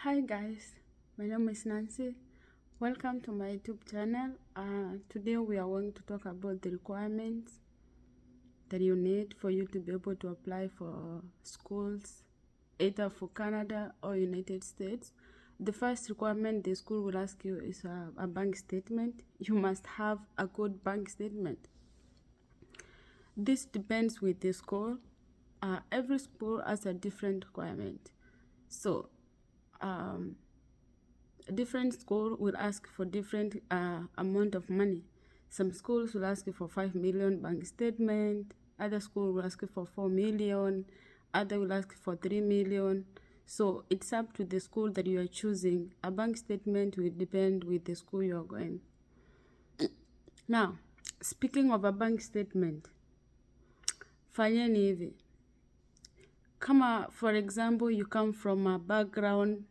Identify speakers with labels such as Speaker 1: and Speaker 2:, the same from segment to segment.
Speaker 1: Hi guys, my name is Nancy. Welcome to my YouTube channel. Today we are going to talk about the requirements that you need for you to be able to apply for schools either for Canada or United States. The first requirement the school will ask you is a bank statement. You must have a good bank statement. This depends with the school. Every school has a different requirement. So different school will ask for different amount of money. Some schools will ask you for 5 million bank statement, other school will ask you for 4 million, other will ask for 3 million. So it's up to the school that you are choosing. A bank statement will depend with the school you are going. Now, speaking of a bank statement, fanyeni hivi. Kama for example you come from a background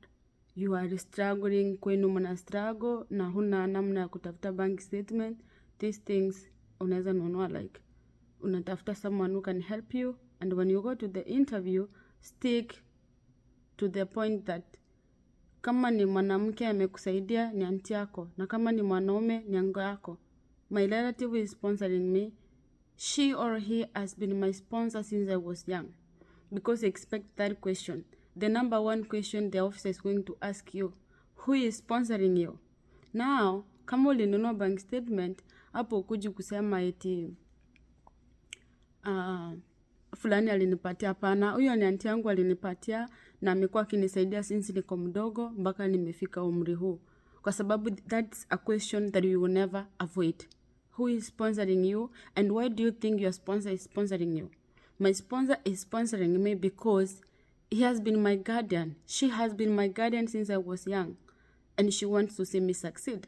Speaker 1: you are struggling, kwenu mna struggle na huna namna ya kutafuta bank statement, these things unaweza nunua, like unatafuta someone who can help you, and when you go to the interview stick to the point that kama ni mwanamke amekusaidia ni aunti yako, na kama ni mwanaume ni ango yako. My relative is sponsoring me. She or he has been my sponsor since I was young. Because expect that question. The number one question the officer is going to ask you, who is sponsoring you? Now, kama ulinunua bank statement, hapo kuji kusema eti fulani alinipatia. Hapana, huyo ni aunti yangu alinipatia na amekuwa akinisaidia since niko mdogo mpaka nimefika umri huu. Kwa sababu that's a question that you will never avoid. Who is sponsoring you, and why do you think your sponsor is sponsoring you? My sponsor is sponsoring me because he has been my guardian. She has been my guardian since I was young, and she wants to see me succeed.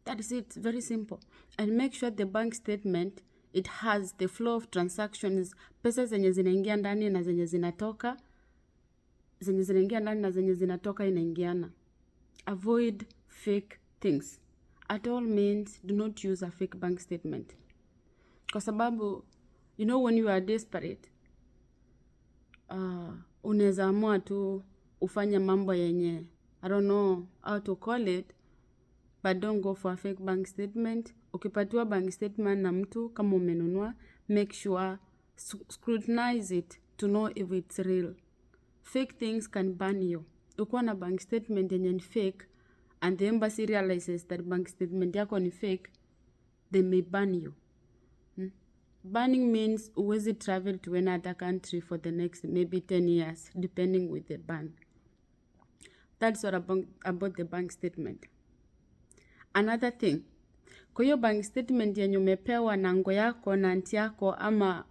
Speaker 1: That is it, very simple. And make sure the bank statement, it has the flow of transactions, pesa zenye zinaingia ndani na zenye zinatoka, zenye zinaingia ndani na zenye zinatoka inaingiana. Avoid fake things. At all means, do not use a fake bank statement. Kwa sababu, you know, when you are desperate, unaweza amua tu ufanye mambo yenye, I don't know how to call it, but don't go for a fake bank statement. Ukipatiwa bank statement na mtu kama umenunua, make sure scrutinize it to know if it's real. Fake things can ban you. Ukiwa na bank statement yenye ni fake and the embassy realizes that bank statement yako ni fake, they may ban you. Banning means uwezi travel to another country for the next maybe 10 years, depending with the ban. That's what about the bank statement. Another thing, kwa hiyo bank statement yenye umepewa na ngo yako na aunti yako ama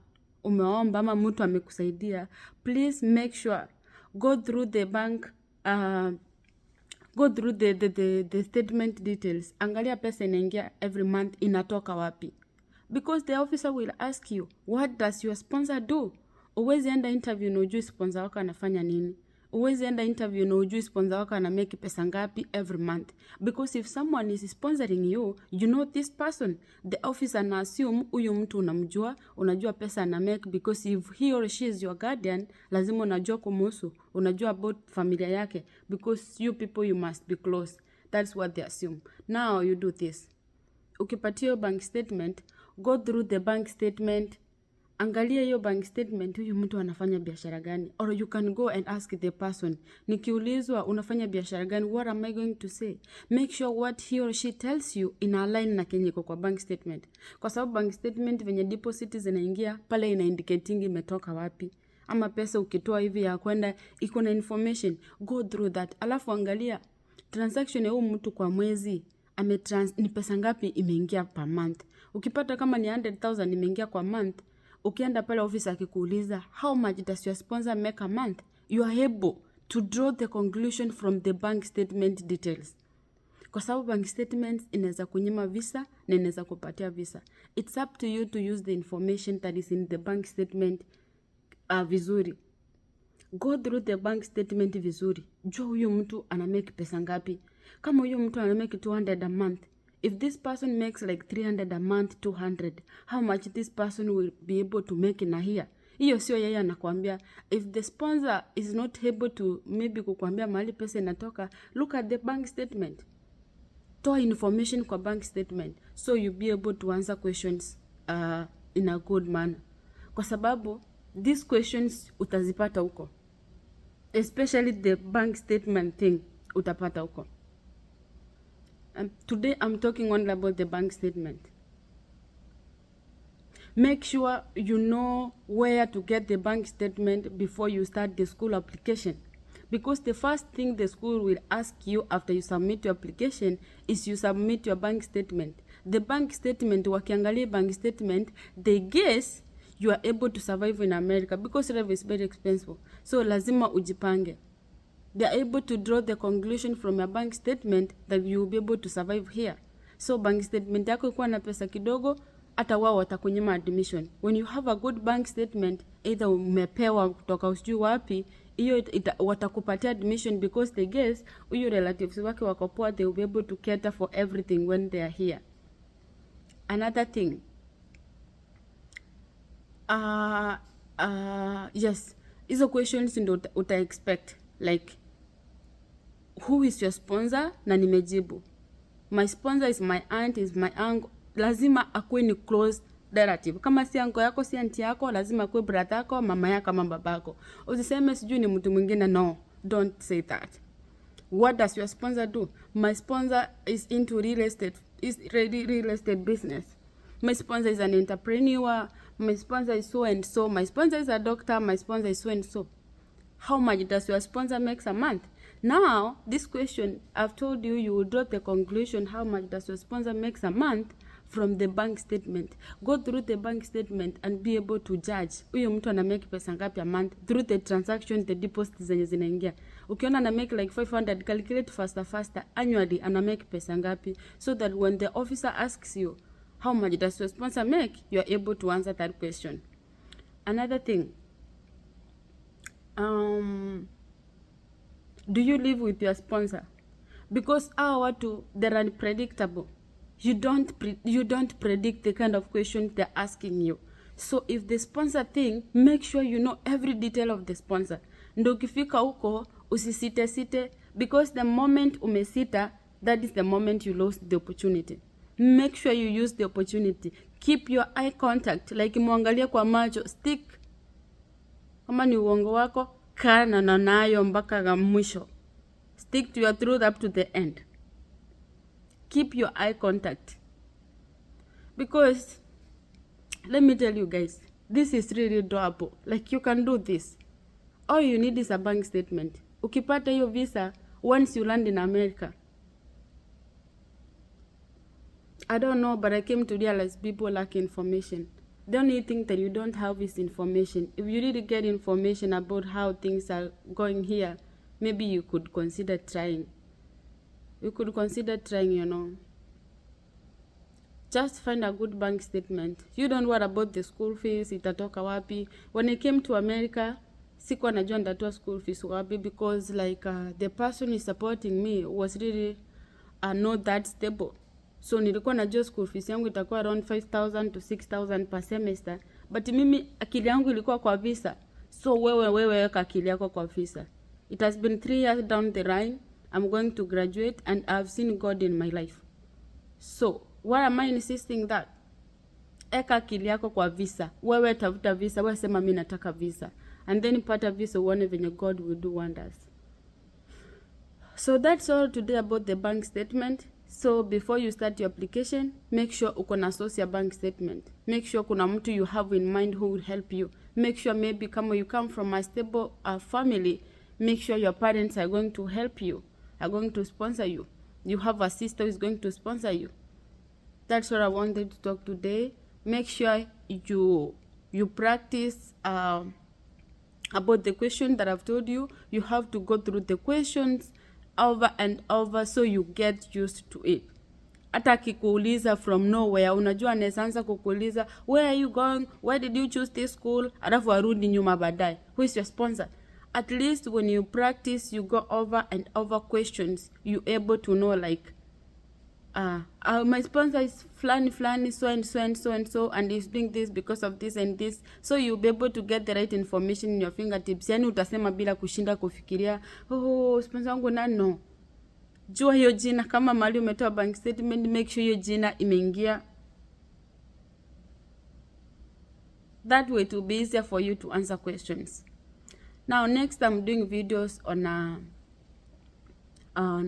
Speaker 1: umeomba ama mtu amekusaidia, please make sure go through the bank, go through the statement details. Angalia pesa inaingia every month inatoka wapi. Because the officer will ask you, what does your sponsor do? Uwezi enda interview na ujui sponsor wako anafanya nini. Uwezi enda interview na ujui sponsor wako ana make pesa ngapi every month. Because if someone is sponsoring you, you know this person. The officer na assume huyu mtu unamjua, unajua pesa ana make, because if he or she is your guardian, lazima unajua kumuhusu, unajua about familia yake, because you people you must be close. That's what they assume. Now you do this. Ukipatia bank statement, go through the bank statement. Angalia hiyo bank statement, huyu mtu anafanya biashara gani? Or you can go and ask the person, nikiulizwa unafanya biashara gani, what am I going to say? Make sure what he or she tells you in align na kenye kwa bank statement. Kwa sababu bank statement venye deposit zinaingia pale ina indicating imetoka wapi. Ama pesa ukitoa hivi ya kwenda iko na information. Go through that. Alafu angalia transaction ya huyu mtu kwa mwezi ni pesa ngapi imeingia per month. Ukipata kama ni 100,000 imeingia kwa month, ukienda pale office akikuuliza how much does your sponsor make a month, you are able to draw the conclusion from the bank statement details. Kwa sababu bank statements inaweza kunyima visa na inaweza kupatia visa. It's up to you to use the information that is in the bank statement vizuri. Go through the bank statement vizuri. Jua huyu mtu ana make pesa ngapi. Kama huyu mtu ana make 200 a month, if this person makes like 300 a month, 200, how much this person will be able to make in a year? Hiyo sio yeye anakuambia. If the sponsor is not able to maybe kukuambia mahali pesa inatoka, look at the bank statement. Toa information kwa bank statement so you be able to answer questions in a good manner, kwa sababu these questions utazipata huko, especially the bank statement thing utapata huko. Today I'm talking only about the bank statement. Make sure you know where to get the bank statement before you start the school application, because the first thing the school will ask you after you submit your application is you submit your bank statement. The bank statement, wakiangalia bank statement, they guess you are able to survive in America because life is very expensive. So lazima ujipange. They are able to draw the conclusion from your bank statement that you will be able to survive here. So bank statement yako ikuwa na pesa kidogo, hata wao watakunyima admission. When you have a good bank statement, either umepewa kutoka usijui wapi, hiyo watakupatia admission because they guess huyu relatives wake wako poa, they will be able to cater for everything when they are here. Another thing, yes, hizo questions ndio uta expect, like who is your sponsor, na nimejibu. My sponsor is my aunt, is my uncle. Lazima akuwe ni close relative. Kama si uncle yako, si auntie yako, lazima akuwe brother yako, mama yako, ama babako. Usiseme sijui ni mtu mwingine. No, don't say that. What does your sponsor do? My sponsor is into real estate, real estate business. My sponsor is an entrepreneur. My sponsor is so and so. My sponsor is a doctor. My sponsor is so and so. How much does your sponsor make a month? Now, this question, I've told you, you will draw the conclusion how much does your sponsor make a month from the bank statement. Go through the bank statement and be able to judge huyo mtu ana make pesa ngapi a month through the transaction, the deposits zenye zinaingia. Ukiona ana make like 500, calculate faster annually ana make pesa ngapi, so that when the officer asks you how much does your sponsor make, you are able to answer that question. Another thing, do you live with your sponsor? Because our watu, they're unpredictable. You don't predict the kind of questions they're asking you. So if the sponsor thing, make sure you know every detail of the sponsor. Ndo ukifika huko usisite, because the moment umesita, that is the moment you lost the opportunity. Make sure you use the opportunity. Keep your eye contact, like muangalia kwa macho, stick. Kama ni uongo wako, kana na nayo mpaka mwisho. Stick to your truth up to the end. Keep your eye contact. Because, let me tell you guys, this is really doable. Like, you can do this. All you need is a bank statement. Ukipata hiyo visa, once you land in America, I don't know, but I came to realize people lack information. The only thing that you don't have is information. If you really get information about how things are going here, maybe you could consider trying. You could consider trying, you know. Just find a good bank statement. You don't worry about the school fees, itatoka wapi. When I came to America, sikuwa najua ndatoa school fees wapi, because like the person is supporting me was really not that stable. So nilikuwa najua school fees yangu itakuwa around 5,000 to 6,000 per semester. But mimi akili yangu ilikuwa kwa visa. So wewe weka akili yako kwa visa. It has been 3 years down the line. I'm going to graduate and I've seen God in my life. So, why am I insisting that? Eka akili yako kwa visa. Wewe tafuta visa, wewe sema mimi nataka visa. And then pata visa uone venye God will do wonders. So that's all today about the bank statement. So before you start your application, make sure uko na source ya bank statement. Make sure kuna mtu you have in mind who will help you. Make sure maybe kama you come from a stable family, make sure your parents are going to help you, are going to sponsor you. You have a sister who is going to sponsor you. That's what I wanted to talk today. Make sure you practice about the question that I've told you. You have to go through the questions over and over so you get used to it. Hata kikuuliza from nowhere, unajua anaanza kukuuliza where are you going, why did you choose this school, alafu arudi nyuma baadaye. Who is your sponsor? At least when you practice, you go over and over questions, you able to know like my sponsor is flani so and so and so and so, and he's doing this because of this and this, so you'll be able to get the right information in your fingertips. Yani utasema bila kushinda kufikiria sponsor wangu no. Jua hiyo jina. Kama mali umetoa bank statement, make sure hiyo jina imeingia. That way it will be easier for you to answer questions. Now next, I'm doing videos on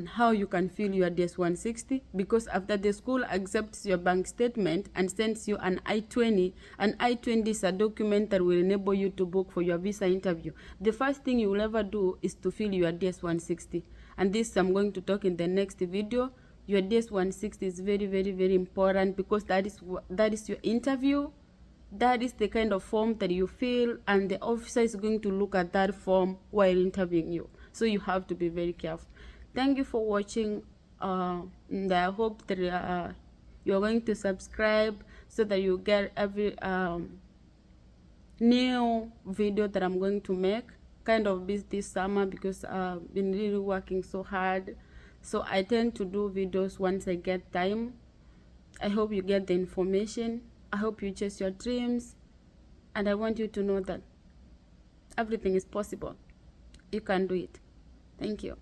Speaker 1: how you can fill your DS-160, because after the school accepts your bank statement and sends you an I-20, an I-20 is a document that will enable you to book for your visa interview. The first thing you will ever do is to fill your DS-160, and this I'm going to talk in the next video. Your DS-160 is very, very, very important, because that is your interview. That is the kind of form that you fill, and the officer is going to look at that form while interviewing you. So you have to be very careful. Thank you for watching, and I hope that you're going to subscribe so that you get every new video that I'm going to make. Kind of busy this summer because I've been really working so hard, so I tend to do videos once I get time. I hope you get the information. I hope you chase your dreams, and I want you to know that everything is possible. You can do it. Thank you.